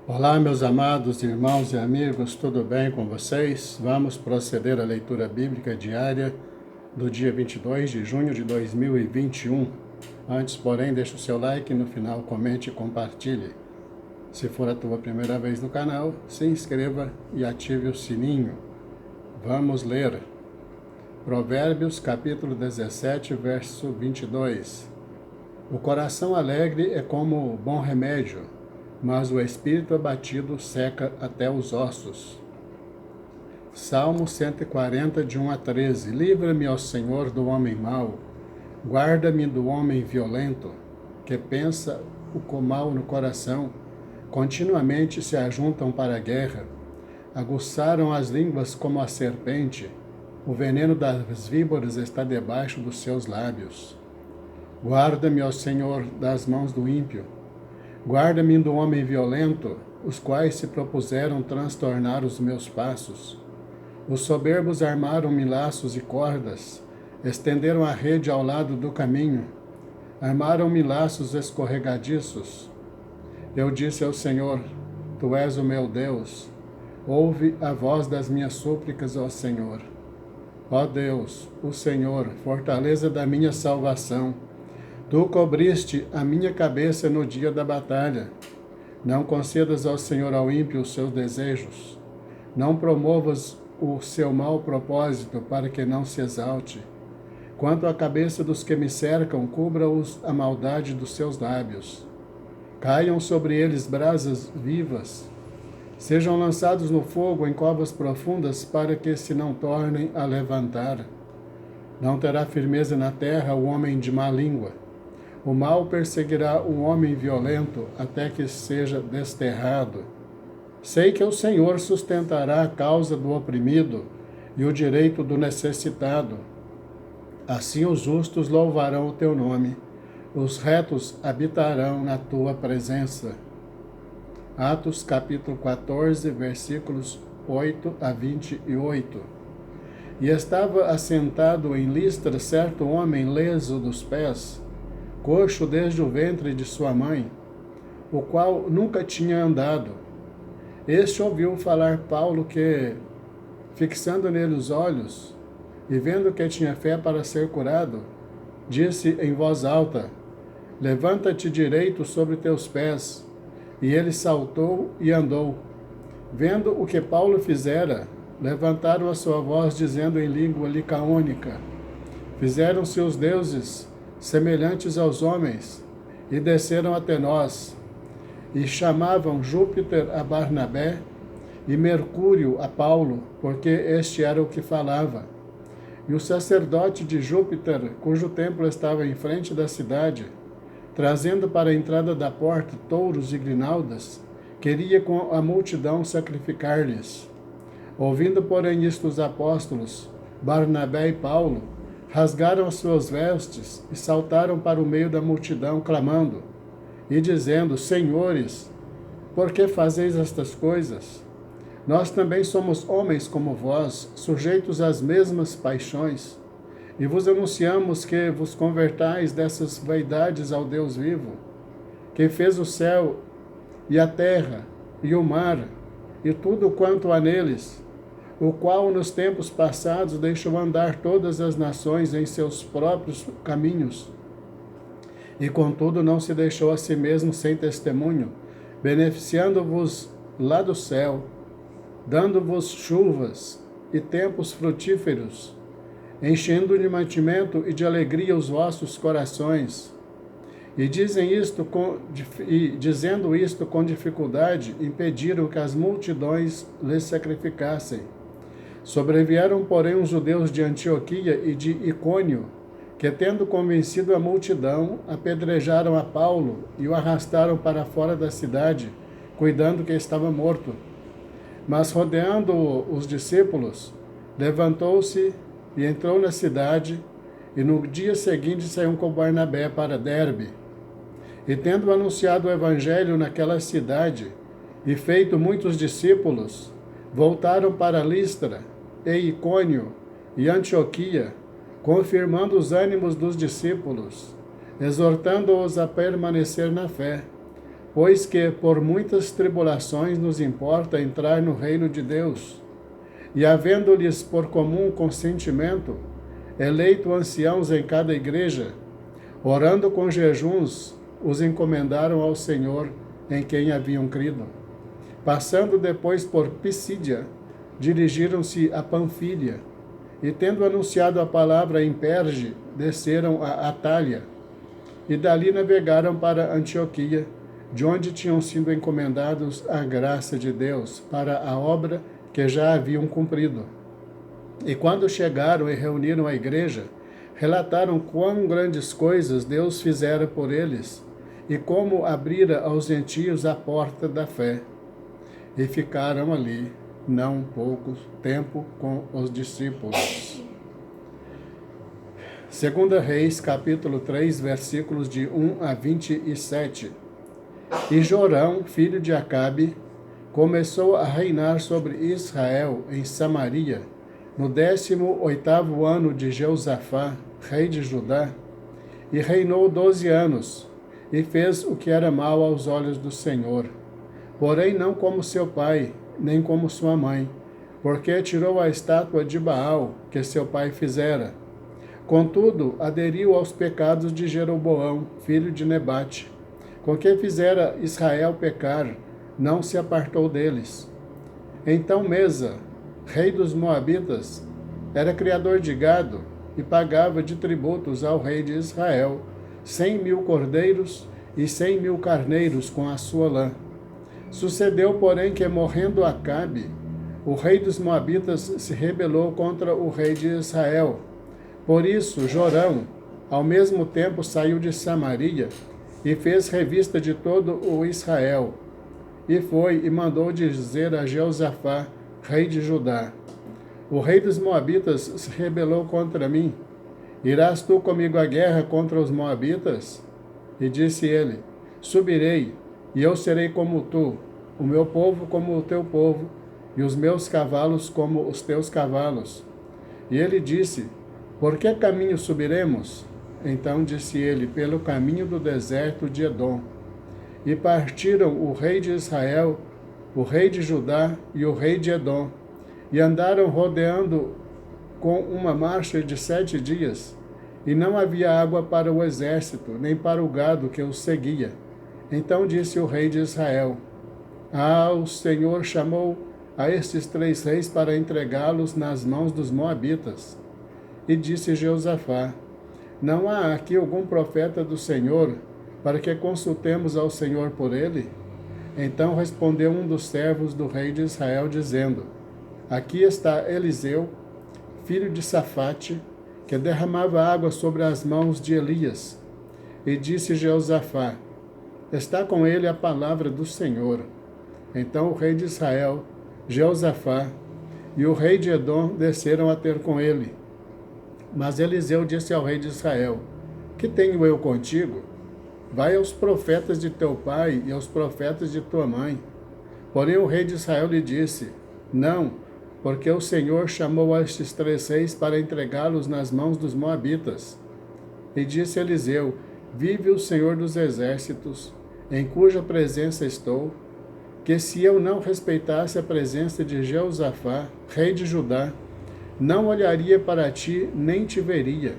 Olá, meus amados irmãos e amigos, tudo bem com vocês? Vamos proceder à leitura bíblica diária do dia 22 de junho de 2021. Antes, porém, deixe o seu like e no final comente e compartilhe. Se for a tua primeira vez no canal, se inscreva e ative o sininho. Vamos ler Provérbios capítulo 17, verso 22. O coração alegre é como bom remédio, mas o espírito abatido seca até os ossos. Salmo 140, de 1 a 13. Livra-me, ó Senhor, do homem mau, guarda-me do homem violento, que pensa o mal no coração, continuamente se ajuntam para a guerra, aguçaram as línguas como a serpente, o veneno das víboras está debaixo dos seus lábios. Guarda-me, ó Senhor, das mãos do ímpio, guarda-me do homem violento, os quais se propuseram transtornar os meus passos. Os soberbos armaram-me laços e cordas, estenderam a rede ao lado do caminho, armaram-me laços escorregadiços. Eu disse ao Senhor, Tu és o meu Deus, ouve a voz das minhas súplicas, ó Senhor. Ó Deus, o Senhor, fortaleza da minha salvação, Tu cobriste a minha cabeça no dia da batalha. Não concedas ao Senhor ao ímpio os seus desejos. Não promovas o seu mau propósito para que não se exalte. Quanto à cabeça dos que me cercam, cubra-os a maldade dos seus lábios. Caiam sobre eles brasas vivas. Sejam lançados no fogo em covas profundas para que se não tornem a levantar. Não terá firmeza na terra o homem de má língua. O mal perseguirá o homem violento até que seja desterrado. Sei que o Senhor sustentará a causa do oprimido e o direito do necessitado. Assim os justos louvarão o teu nome, os retos habitarão na tua presença. Atos capítulo 14, versículos 8 a 28. E estava assentado em Listra certo homem leso dos pés, coxo desde o ventre de sua mãe, o qual nunca tinha andado. Este ouviu falar Paulo que, fixando nele os olhos, e vendo que tinha fé para ser curado, disse em voz alta, Levanta-te direito sobre teus pés. E ele saltou e andou. Vendo o que Paulo fizera, levantaram a sua voz, dizendo em língua licaônica, Fizeram-se os deuses semelhantes aos homens, e desceram até nós, e chamavam Júpiter a Barnabé, e Mercúrio a Paulo, porque este era o que falava. E o sacerdote de Júpiter, cujo templo estava em frente da cidade, trazendo para a entrada da porta touros e grinaldas, queria com a multidão sacrificar-lhes. Ouvindo, porém, isto os apóstolos, Barnabé e Paulo, rasgaram as suas vestes e saltaram para o meio da multidão, clamando e dizendo, Senhores, por que fazeis estas coisas? Nós também somos homens como vós, sujeitos às mesmas paixões, e vos anunciamos que vos convertais dessas vaidades ao Deus vivo, que fez o céu e a terra e o mar e tudo quanto há neles, o qual nos tempos passados deixou andar todas as nações em seus próprios caminhos, e contudo não se deixou a si mesmo sem testemunho, beneficiando-vos lá do céu, dando-vos chuvas e tempos frutíferos, enchendo de mantimento e de alegria os vossos corações. E dizendo isto com dificuldade, impediram que as multidões lhes sacrificassem. Sobrevieram, porém, os judeus de Antioquia e de Icônio, que, tendo convencido a multidão, apedrejaram a Paulo e o arrastaram para fora da cidade, cuidando que estava morto. Mas, rodeando os discípulos, levantou-se e entrou na cidade, e no dia seguinte saiu com Barnabé para Derbe. E tendo anunciado o evangelho naquela cidade, e feito muitos discípulos, voltaram para Listra, e Icônio e Antioquia, confirmando os ânimos dos discípulos, exortando-os a permanecer na fé, pois que por muitas tribulações nos importa entrar no reino de Deus. E havendo-lhes por comum consentimento, eleito anciãos em cada igreja, orando com jejuns, os encomendaram ao Senhor em quem haviam crido. Passando depois por Pisídia, dirigiram-se a Panfília, e tendo anunciado a palavra em Perge, desceram a Atália, e dali navegaram para Antioquia, de onde tinham sido encomendados à graça de Deus para a obra que já haviam cumprido. E quando chegaram e reuniram a igreja, relataram quão grandes coisas Deus fizera por eles e como abrira aos gentios a porta da fé. E ficaram ali não pouco tempo com os discípulos. 2 Reis, capítulo 3, versículos de 1 a 27. E Jorão, filho de Acabe, começou a reinar sobre Israel em Samaria, no 18º ano de Jeosafá, rei de Judá, e reinou 12 anos, e fez o que era mal aos olhos do Senhor. Porém não como seu pai, nem como sua mãe, porque tirou a estátua de Baal, que seu pai fizera. Contudo, aderiu aos pecados de Jeroboão, filho de Nebate, com que fizera Israel pecar, não se apartou deles. Então Mesa, rei dos Moabitas, era criador de gado e pagava de tributos ao rei de Israel 100.000 cordeiros e 100.000 carneiros com a sua lã. Sucedeu, porém, que, morrendo Acabe, o rei dos Moabitas se rebelou contra o rei de Israel. Por isso, Jorão, ao mesmo tempo, saiu de Samaria e fez revista de todo o Israel. E foi e mandou dizer a Jeosafá, rei de Judá: o rei dos Moabitas se rebelou contra mim. Irás tu comigo à guerra contra os Moabitas? E disse ele: subirei, e eu serei como tu, o meu povo como o teu povo, e os meus cavalos como os teus cavalos. E ele disse: por que caminho subiremos? Então disse ele: pelo caminho do deserto de Edom. E partiram o rei de Israel, o rei de Judá e o rei de Edom, e andaram rodeando com uma marcha de 7 dias, e não havia água para o exército, nem para o gado que os seguia. Então disse o rei de Israel: o Senhor chamou a estes 3 reis para entregá-los nas mãos dos moabitas. E disse Jeosafá: não há aqui algum profeta do Senhor, para que consultemos ao Senhor por ele? Então respondeu um dos servos do rei de Israel, dizendo: aqui está Eliseu, filho de Safate, que derramava água sobre as mãos de Elias. E disse Jeosafá: está com ele a palavra do Senhor. Então o rei de Israel, Jeosafá, e o rei de Edom desceram a ter com ele. Mas Eliseu disse ao rei de Israel: que tenho eu contigo? Vai aos profetas de teu pai e aos profetas de tua mãe. Porém o rei de Israel lhe disse: não, porque o Senhor chamou a estes 3 reis para entregá-los nas mãos dos moabitas. E disse Eliseu: vive o Senhor dos exércitos, em cuja presença estou, que se eu não respeitasse a presença de Jeosafá, rei de Judá, não olharia para ti, nem te veria.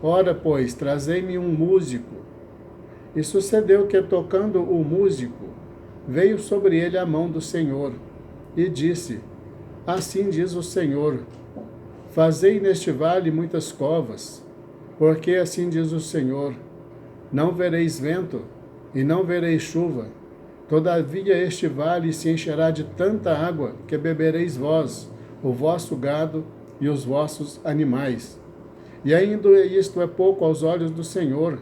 Ora, pois, trazei-me um músico. E sucedeu que, tocando o músico, veio sobre ele a mão do Senhor, e disse: assim diz o Senhor: fazei neste vale muitas covas, porque assim diz o Senhor: não vereis vento, e não vereis chuva, todavia este vale se encherá de tanta água, que bebereis vós, o vosso gado e os vossos animais. E ainda isto é pouco aos olhos do Senhor,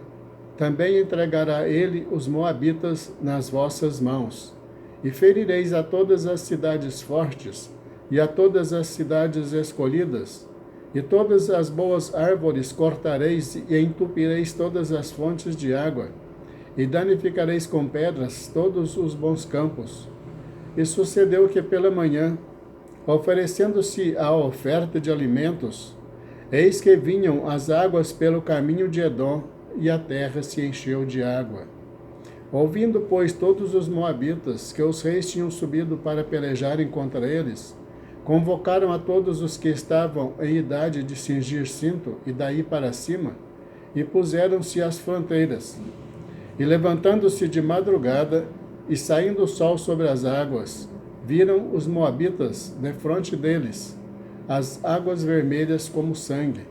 também entregará ele os moabitas nas vossas mãos. E ferireis a todas as cidades fortes, e a todas as cidades escolhidas, e todas as boas árvores cortareis, e entupireis todas as fontes de água, e danificareis com pedras todos os bons campos. E sucedeu que pela manhã, oferecendo-se a oferta de alimentos, eis que vinham as águas pelo caminho de Edom, e a terra se encheu de água. Ouvindo, pois, todos os moabitas que os reis tinham subido para pelejarem contra eles, convocaram a todos os que estavam em idade de cingir cinto e daí para cima, e puseram-se às fronteiras. E levantando-se de madrugada, e saindo o sol sobre as águas, viram os moabitas defronte deles, as águas vermelhas como sangue.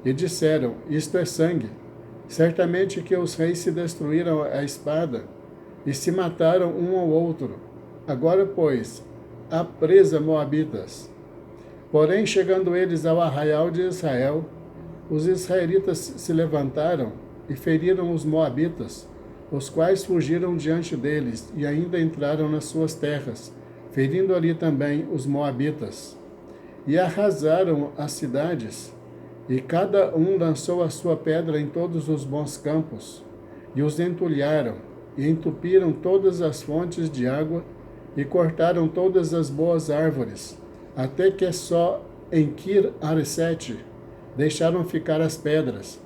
E disseram: isto é sangue. Certamente que os reis se destruíram à espada, e se mataram um ao outro. Agora, pois, a presa moabitas. Porém, chegando eles ao arraial de Israel, os israelitas se levantaram e feriram os moabitas, os quais fugiram diante deles e ainda entraram nas suas terras, ferindo ali também os moabitas. E arrasaram as cidades, e cada um lançou a sua pedra em todos os bons campos, e os entulharam, e entupiram todas as fontes de água, e cortaram todas as boas árvores, até que só em Kir-Haresete deixaram ficar as pedras.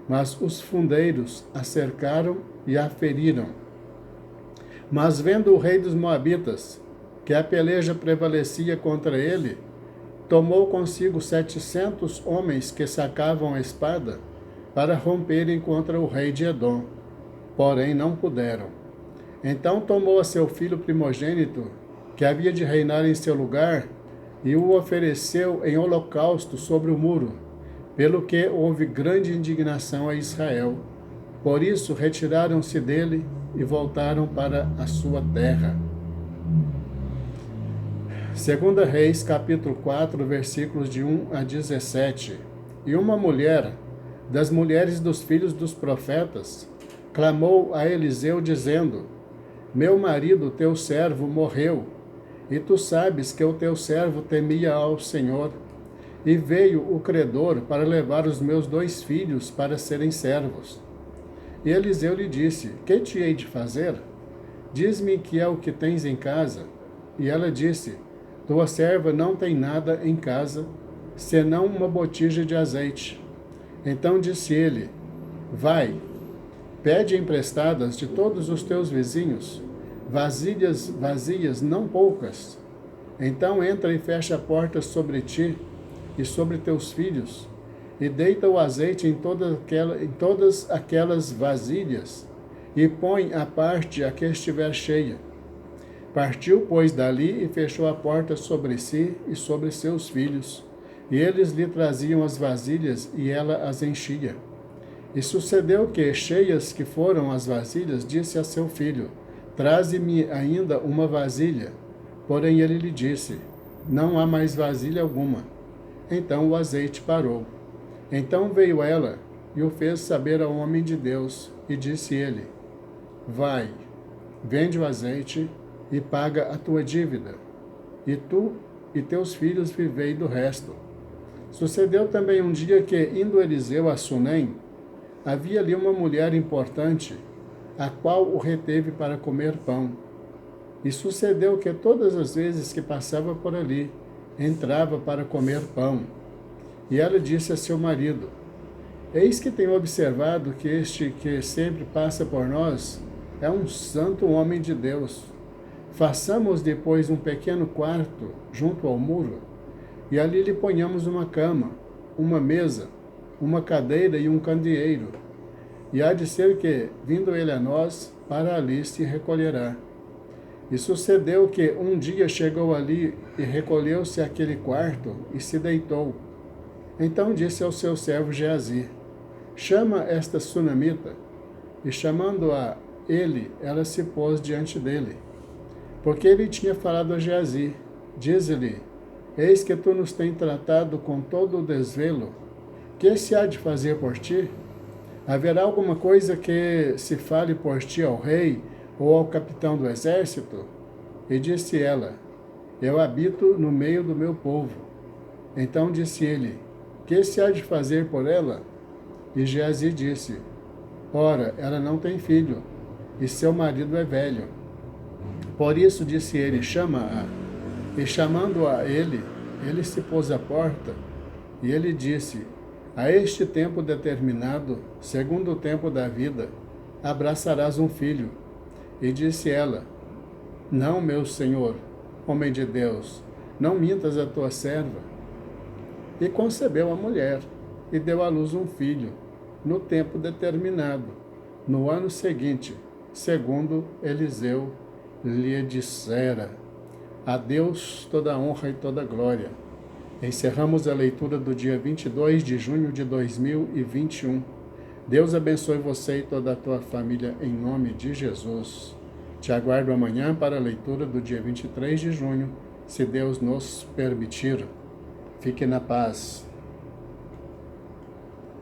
Mas os fundeiros a cercaram e a feriram. Mas vendo o rei dos Moabitas que a peleja prevalecia contra ele, tomou consigo 700 homens que sacavam a espada para romperem contra o rei de Edom. Porém não puderam. Então tomou a seu filho primogênito, que havia de reinar em seu lugar, e o ofereceu em holocausto sobre o muro, pelo que houve grande indignação a Israel. Por isso retiraram-se dele e voltaram para a sua terra. 2 Reis, capítulo 4, versículos de 1 a 17. E uma mulher, das mulheres dos filhos dos profetas, clamou a Eliseu, dizendo: meu marido, teu servo, morreu, e tu sabes que o teu servo temia ao Senhor. E veio o credor para levar os meus 2 filhos para serem servos. E Eliseu lhe disse: que te hei de fazer? Diz-me que é o que tens em casa. E ela disse: tua serva não tem nada em casa, senão uma botija de azeite. Então disse ele: vai, pede emprestadas de todos os teus vizinhos, vasilhas vazias, não poucas. Então entra e fecha a porta sobre ti e sobre teus filhos, e deita o azeite em todas aquelas vasilhas, e põe à parte a que estiver cheia. Partiu, pois, dali e fechou a porta sobre si e sobre seus filhos, e eles lhe traziam as vasilhas, e ela as enchia. E sucedeu que, cheias que foram as vasilhas, disse a seu filho: traze-me ainda uma vasilha. Porém ele lhe disse: não há mais vasilha alguma. Então o azeite parou. Então veio ela e o fez saber ao homem de Deus, e disse ele: vai, vende o azeite e paga a tua dívida, e tu e teus filhos vivei do resto. Sucedeu também um dia que, indo Eliseu a Sunem, havia ali uma mulher importante, a qual o reteve para comer pão. E sucedeu que todas as vezes que passava por ali, entrava para comer pão. E ela disse a seu marido: eis que tenho observado que este que sempre passa por nós é um santo homem de Deus. Façamos depois um pequeno quarto junto ao muro, e ali lhe ponhamos uma cama, uma mesa, uma cadeira e um candeeiro. E há de ser que, vindo ele a nós, para ali se recolherá. E sucedeu que um dia chegou ali e recolheu-se àquele quarto e se deitou. Então disse ao seu servo Geazi: chama esta sunamita. E chamando-a ele, ela se pôs diante dele. Porque ele tinha falado a Geazi: diz-lhe: eis que tu nos tens tratado com todo o desvelo. Que se há de fazer por ti? Haverá alguma coisa que se fale por ti ao rei ou ao capitão do exército? E disse ela: eu habito no meio do meu povo. Então disse ele: que se há de fazer por ela? E Geazi disse: ora, ela não tem filho, e seu marido é velho. Por isso disse ele: chama-a. E chamando-a ele se pôs à porta, e ele disse: a este tempo determinado, segundo o tempo da vida, abraçarás um filho, E disse ela: Não, meu senhor, homem de Deus, não mintas a tua serva. E concebeu a mulher, e deu à luz um filho, no tempo determinado, no ano seguinte, segundo Eliseu lhe dissera. A Deus toda a honra e toda a glória. Encerramos a leitura do dia 22 de junho de 2021. Deus abençoe você e toda a tua família em nome de Jesus. Te aguardo amanhã para a leitura do dia 23 de junho, se Deus nos permitir. Fique na paz.